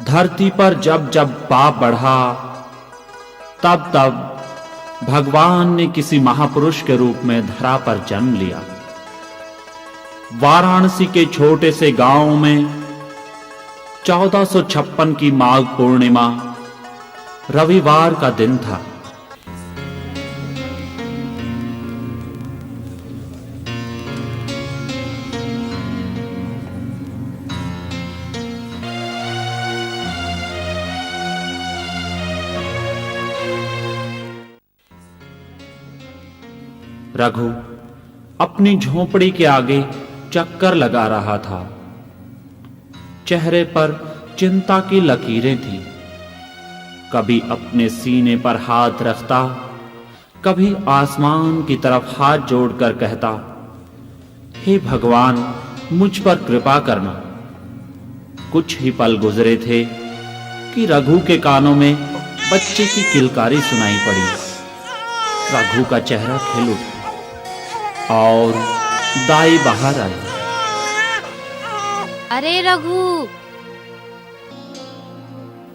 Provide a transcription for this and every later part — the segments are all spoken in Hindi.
धरती पर जब जब पाप बढ़ा, तब तब भगवान ने किसी महापुरुष के रूप में धरा पर जन्म लिया। वाराणसी के छोटे से गांव में 1456 की माघ पूर्णिमा रविवार का दिन था। रघु अपनी झोपड़ी के आगे चक्कर लगा रहा था। चेहरे पर चिंता की लकीरें थी। कभी अपने सीने पर हाथ रखता, कभी आसमान की तरफ हाथ जोड़कर कहता, हे भगवान, मुझ पर कृपा करना। कुछ ही पल गुजरे थे कि रघु के कानों में बच्चे की किलकारी सुनाई पड़ी। रघु का चेहरा खिल उठा और दाई बाहर आई। अरे रघु,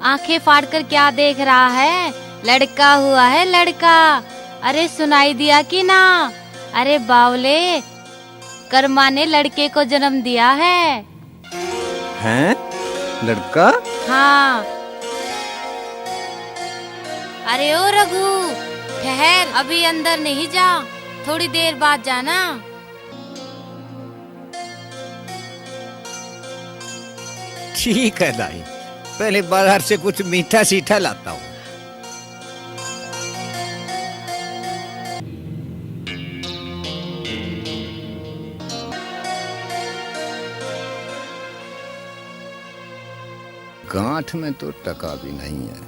आंखें फाड़कर क्या देख रहा है? लड़का हुआ है, लड़का। अरे सुनाई दिया कि ना? अरे बावले, कर्मा ने लड़के को जन्म दिया है। हैं? लड़का? हाँ। अरे ओ रघु, ठहर, अभी अंदर नहीं जा, थोड़ी देर बाद जाना। ठीक है दाई, पहले बाजार से कुछ मीठा सीठा लाता हूँ। गांठ में तो टका भी नहीं है,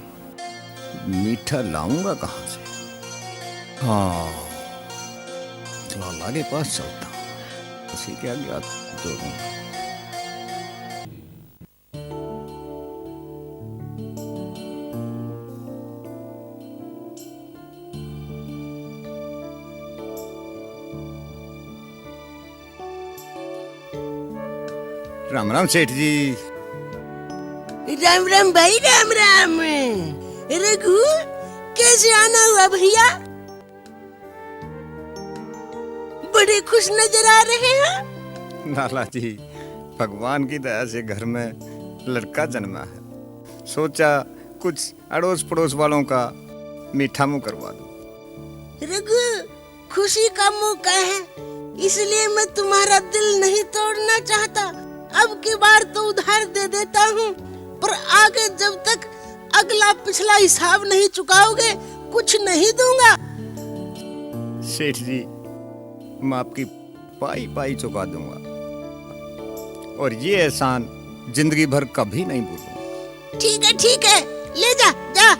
मीठा लाऊंगा कहाँ से? हाँ, लाला के पास चलता हूँ, उसी के आगे हाथ जोड़ूंगा। राम राम सेठ जी। राम राम भाई, राम राम। रघु, कैसे आना हुआ भैया? बड़े खुश नजर आ रहे हैं। लाला जी, भगवान की दया से घर में लड़का जन्मा है। सोचा कुछ अड़ोस पड़ोस वालों का मीठा मुंह करवा दूं। रघु, खुशी का मौका है, इसलिए मैं तुम्हारा दिल नहीं तोड़ना चाहता। अब की बार तो उधार दे देता हूँ, पर आगे जब तक अगला पिछला हिसाब नहीं चुकाओगे, कुछ नहीं दूंगा। सेठ जी, मैं आपकी पाई पाई चुका दूंगा, और ये एहसान जिंदगी भर कभी नहीं भूलूंगा। ठीक है, ले जा जा।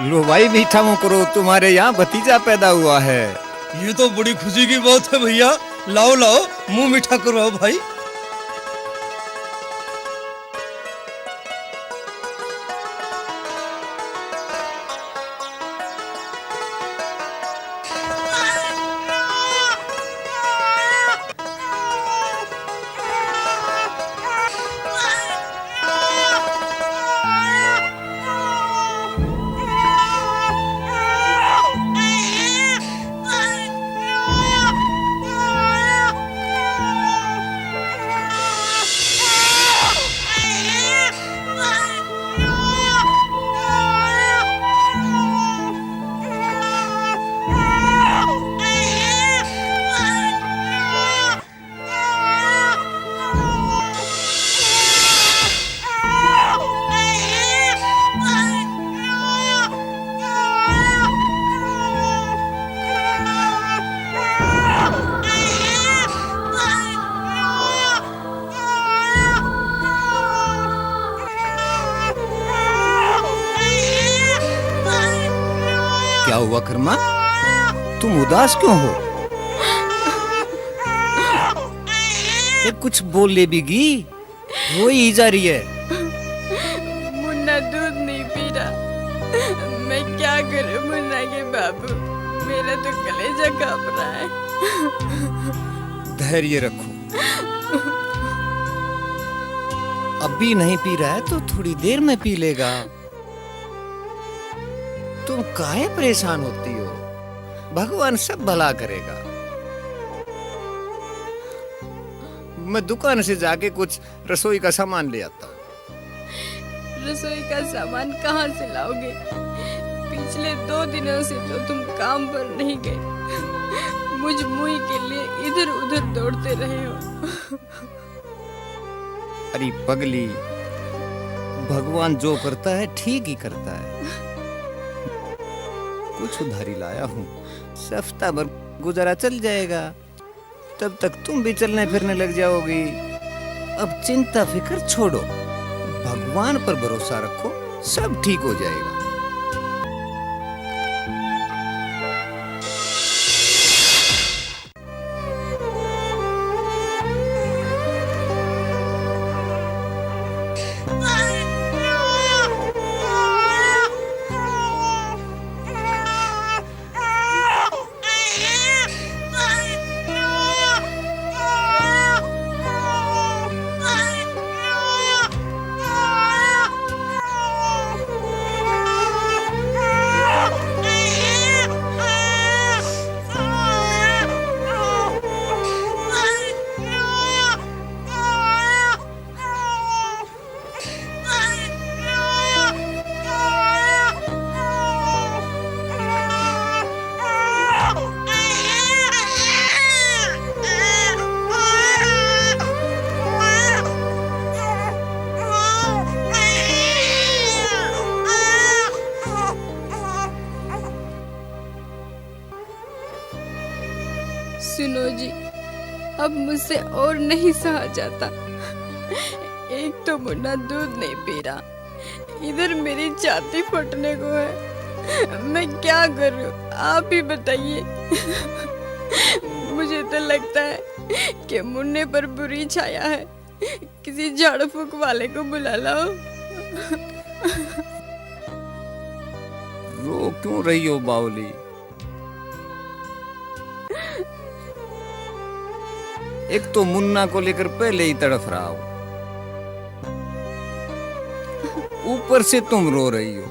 लो भाई, मीठा मुंह करो, तुम्हारे यहाँ भतीजा पैदा हुआ है। ये तो बड़ी खुशी की बात है भैया। लाओ लाओ, मुंह मीठा करवाओ भाई। हुआ कर्मा? तुम उदास क्यों हो? कुछ बोल ले बिगी, रोई जा रही है। मुन्ना दूध नहीं पी रहा। मैं क्या करूं मुन्ना के बाबू, मेरा तो कलेजा कांप रहा है। धैर्य रखो, अभी नहीं पी रहा है तो थोड़ी देर में पी लेगा। तुम काहे परेशान होती हो? भगवान सब भला करेगा। मैं दुकान से जाके कुछ रसोई का सामान ले आता हूँ। रसोई का सामान कहाँ से लाओगे? पिछले 2 दिनों से तो तुम काम पर नहीं गए, मुझ मुई के लिए इधर उधर दौड़ते रहे हो। अरे पगली, भगवान जो करता है ठीक ही करता है। कुछ उधारी लाया हूँ, हफ्ता भर गुजारा चल जाएगा, तब तक तुम भी चलने फिरने लग जाओगी। अब चिंता फिक्र छोड़ो, भगवान पर भरोसा रखो, सब ठीक हो जाएगा। सुनो जी, अब मुझसे और नहीं सहा जाता। एक तो मुन्ना दूध नहीं पी रहा, इधर मेरी छाती फटने को है। मैं क्या करूं, आप ही बताइए। मुझे तो लगता है कि मुन्ने पर बुरी छाया है, किसी झाड़ फूक वाले को बुला लाओ। रो क्यों रही हो बावली? एक तो मुन्ना को लेकर पहले ही तड़फ रहा हो, ऊपर से तुम रो रही हो।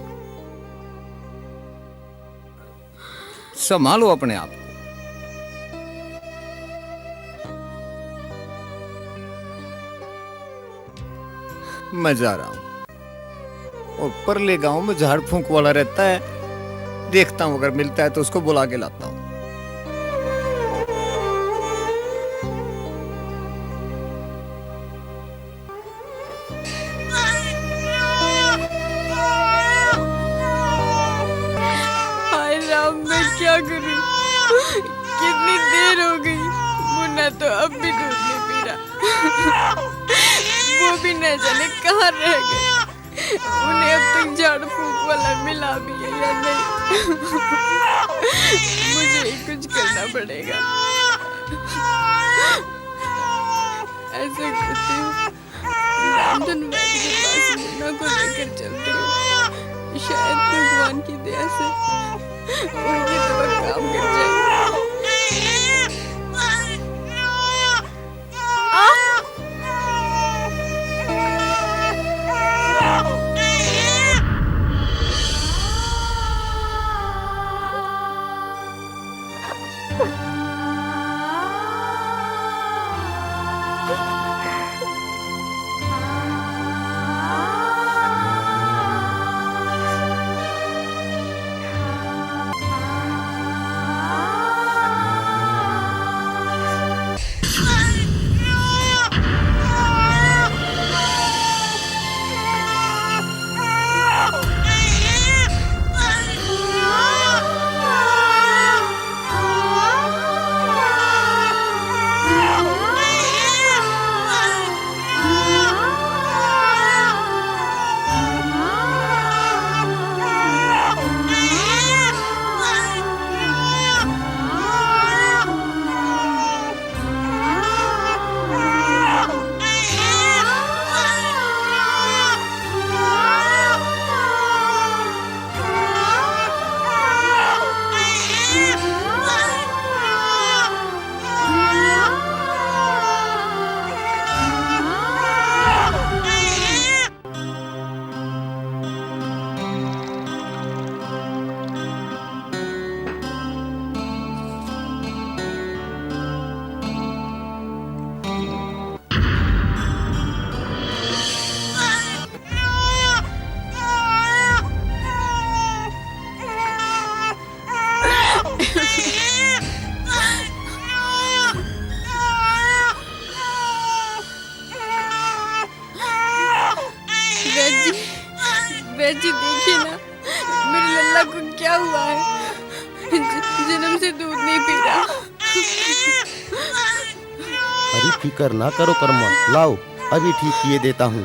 संभालो अपने आप को। मैं जा रहा हूं, और परले गांव में झाड़ फूंक वाला रहता है, देखता हूं, अगर मिलता है तो उसको बुला के लाता हूं। क्या करूं? कितनी देर हो गई, मुन्ना तो अब भी दूध नहीं पी रहा। वो भी न जाने कहाँ रह गए। उन्हें अब तक झाड़ फूक वाला मिला भी है या नहीं। मुझे ही कुछ करना पड़ेगा। ऐसे करती हूँ, रामधन वैद्य के पास मुन्ना को लेकर चलती हूँ। शायद भगवान की दया से उनकी दवा काम कर जाए। वैद जी देखिए ना, मेरे लल्ला को क्या हुआ है, जन्म से दूध नहीं पी रहा। अरे फिकर ना करो कर्मा, लाओ अभी ठीक किए देता हूँ।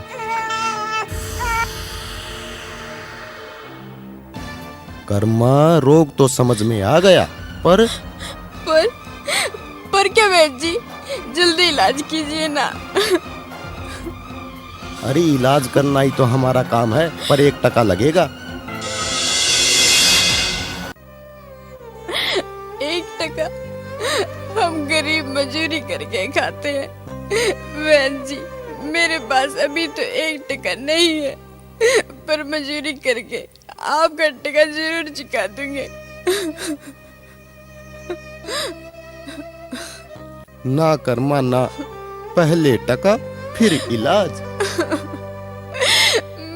कर्मा, रोग तो समझ में आ गया, पर क्या वैद जी, जल्दी इलाज कीजिए ना। अरे इलाज करना ही तो हमारा काम है, पर 1 टका लगेगा। 1 टका? हम गरीब मजूरी करके खाते हैं वैद जी, मेरे पास अभी तो 1 टका नहीं है, पर मजूरी करके आपका टका जरूर चुका दूंगे। ना कर्मा ना, पहले टका फिर इलाज।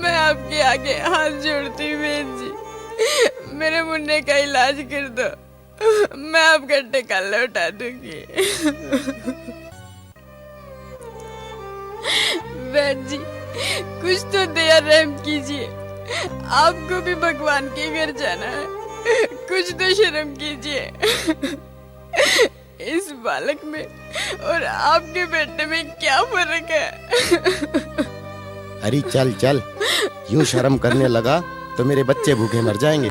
मैं आपके आगे हाथ जोड़ती हूँ वैद जी, मेरे मुन्ने का इलाज कर दो, मैं आपका टका लौटा दूंगी। वैद जी, कुछ तो दया रहम कीजिए, आपको भी भगवान के घर जाना है, कुछ तो शर्म कीजिए। इस बालक में और आपके बेटे में क्या फर्क है? अरे चल चल, यूं शर्म करने लगा तो मेरे बच्चे भूखे मर जाएंगे।